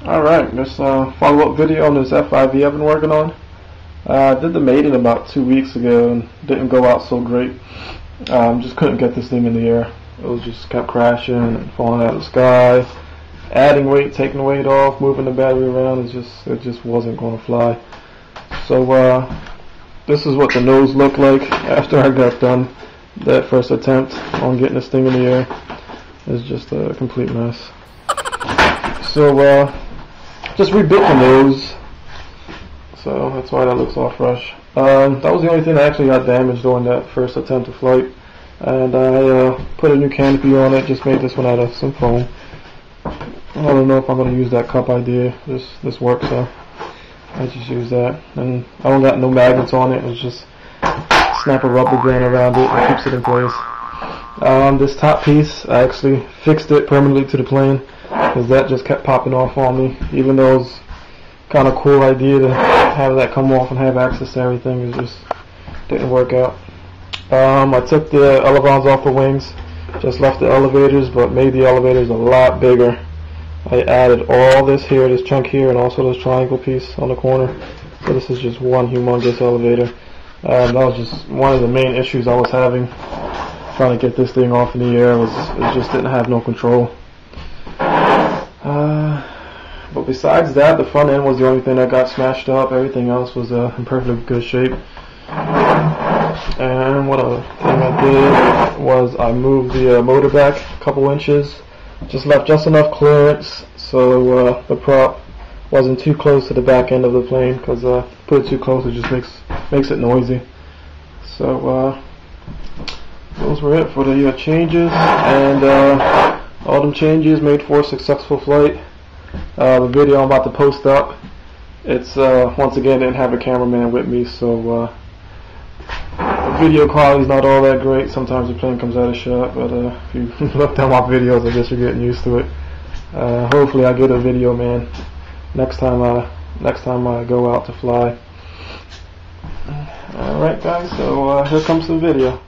Alright, this follow-up video on this F5E I've been working on. I did the maiden about 2 weeks ago and didn't go out so great. Just couldn't get this thing in the air. It was just kept crashing and falling out of the sky. Adding weight, taking weight off, moving the battery around, it just wasn't going to fly. So this is what the nose looked like after I got done that first attempt on getting this thing in the air. It's just a complete mess. So just rebit the nose, so that's why that looks all fresh. That was the only thing that actually got damaged during that first attempt of flight, and I put a new canopy on it. Just made this one out of some foam. I don't know if I'm going to use that cup idea. This works, so I just use that. And I don't got no magnets on it. It's just snap a rubber band around it and keeps it in place. This top piece, I actually fixed it permanently to the plane because that just kept popping off on me. Even though it was kind of a cool idea to have that come off and have access to everything, it just didn't work out. I took the elevons off the wings, just left the elevators, but made the elevators a lot bigger. I added all this here, this chunk here, and also this triangle piece on the corner. So this is just one humongous elevator. That was just one of the main issues I was having, trying to get this thing off in the air. It just didn't have no control. But besides that, the front end was the only thing that got smashed up. Everything else was in perfectly good shape. And what other thing I did was I moved the motor back a couple inches. Just left just enough clearance so the prop wasn't too close to the back end of the plane, because put it too close it just makes it noisy. So those were it for the changes, and all them changes made for a successful flight. The video I'm about to post up, it's once again didn't have a cameraman with me, so the video quality is not all that great. Sometimes the plane comes out of shot, but if you looked at my videos, I guess you're getting used to it. Hopefully I get a video man next time I go out to fly. Alright guys, so here comes the video.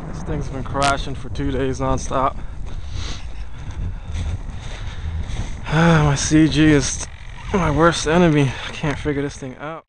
This thing's been crashing for 2 days non-stop. My CG is my worst enemy. I can't figure this thing out.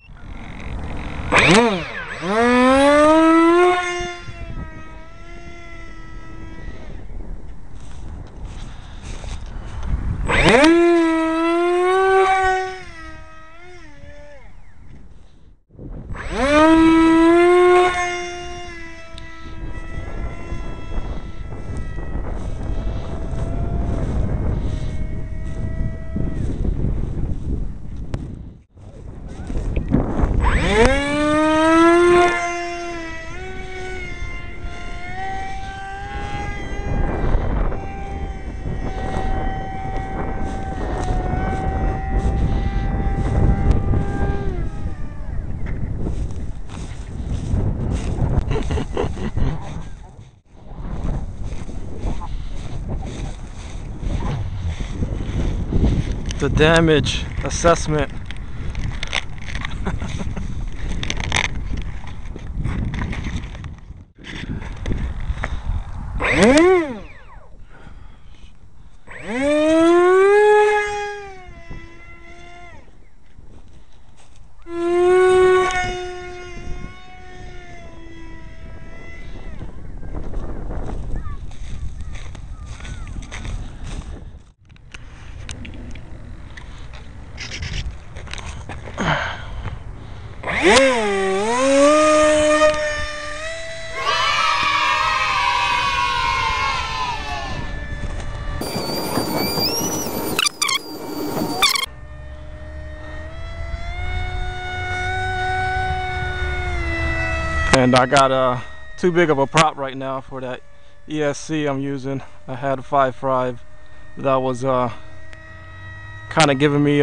The damage assessment. And I got too big of a prop right now for that ESC I'm using. I had a 5.5 that was kind of giving me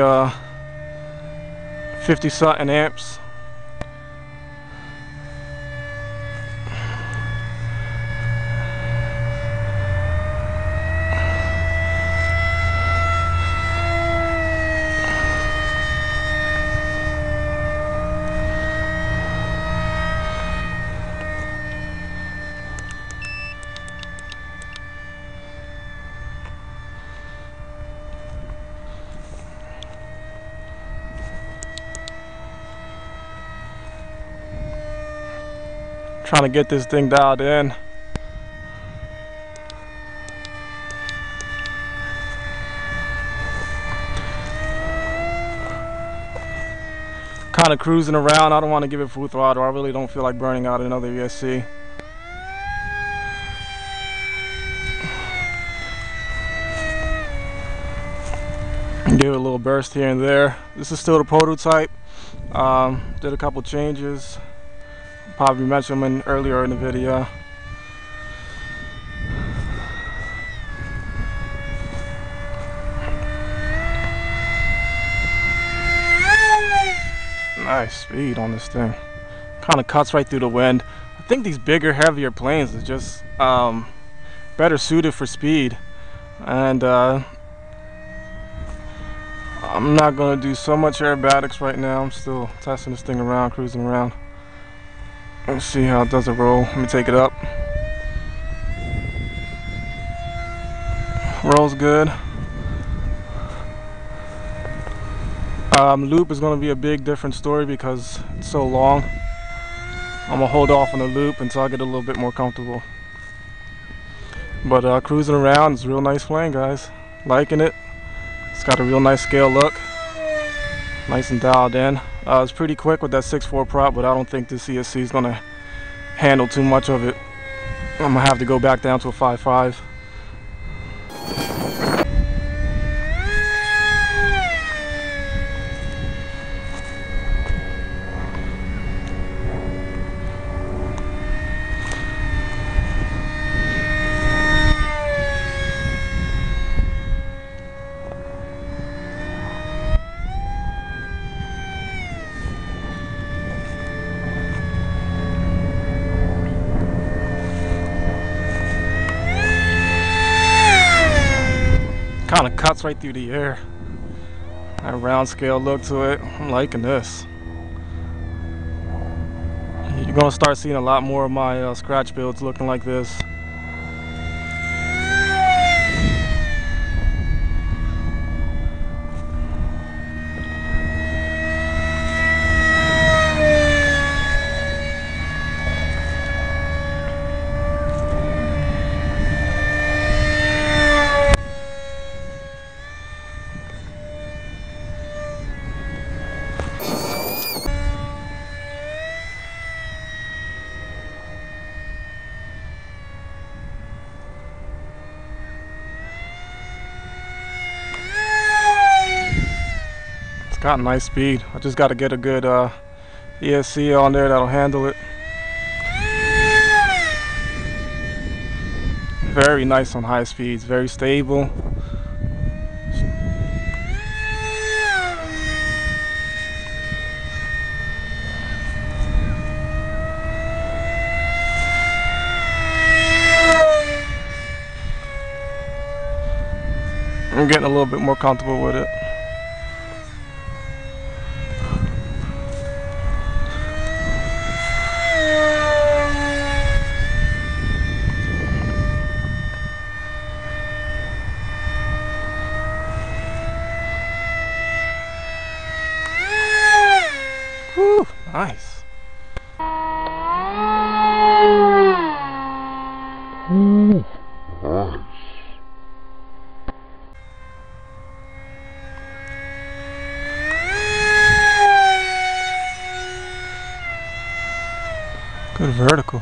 50 something amps. Trying to get this thing dialed in. Kind of cruising around. I don't want to give it full throttle. I really don't feel like burning out another ESC. Give it a little burst here and there. This is still the prototype. Did a couple changes. Probably mentioned them earlier in the video. Nice speed on this thing. Kind of cuts right through the wind. I think these bigger, heavier planes is just better suited for speed. And I'm not going to do so much aerobatics right now. I'm still testing this thing around, cruising around. Let's see how it does a roll. Let me take it up. Rolls good. Loop is going to be a big different story because it's so long. I'm going to hold off on the loop until I get a little bit more comfortable. But cruising around is a real nice plane, guys. Liking it. It's got a real nice scale look. Nice and dialed in. It's pretty quick with that 6.4 prop, but I don't think this ESC is going to handle too much of it. I'm going to have to go back down to a 5.5. Kind of cuts right through the air. That round scale look to it. I'm liking this. You're gonna start seeing a lot more of my scratch builds looking like this. Got nice speed. I just got to get a good ESC on there that'll handle it. Very nice on high speeds, very stable. I'm getting a little bit more comfortable with it. Whew, nice. Good vertical.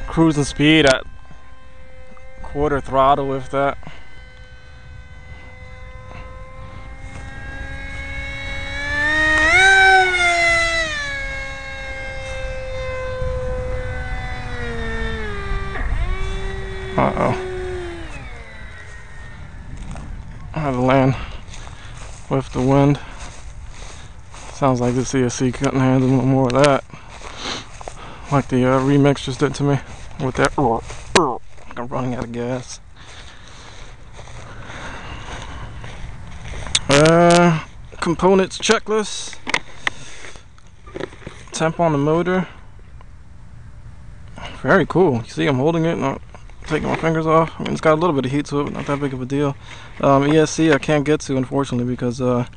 Cruising speed at quarter throttle with that. Uh-oh. I had to land with the wind. Sounds like the CSC couldn't handle no more of that. Like the remix just did to me with that. I'm running out of gas. Components checklist. temp on the motor. Very cool. You see I'm holding it, not taking my fingers off. I mean, it's got a little bit of heat to it, but not that big of a deal. ESC I can't get to, unfortunately, because I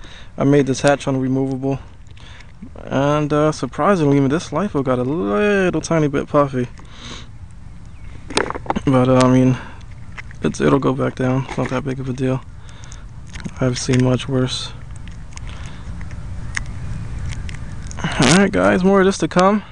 made this hatch unremovable. And surprisingly, this LIFO got a little tiny bit puffy. But I mean, it'll go back down. It's not that big of a deal. I've seen much worse. Alright guys, more of this to come.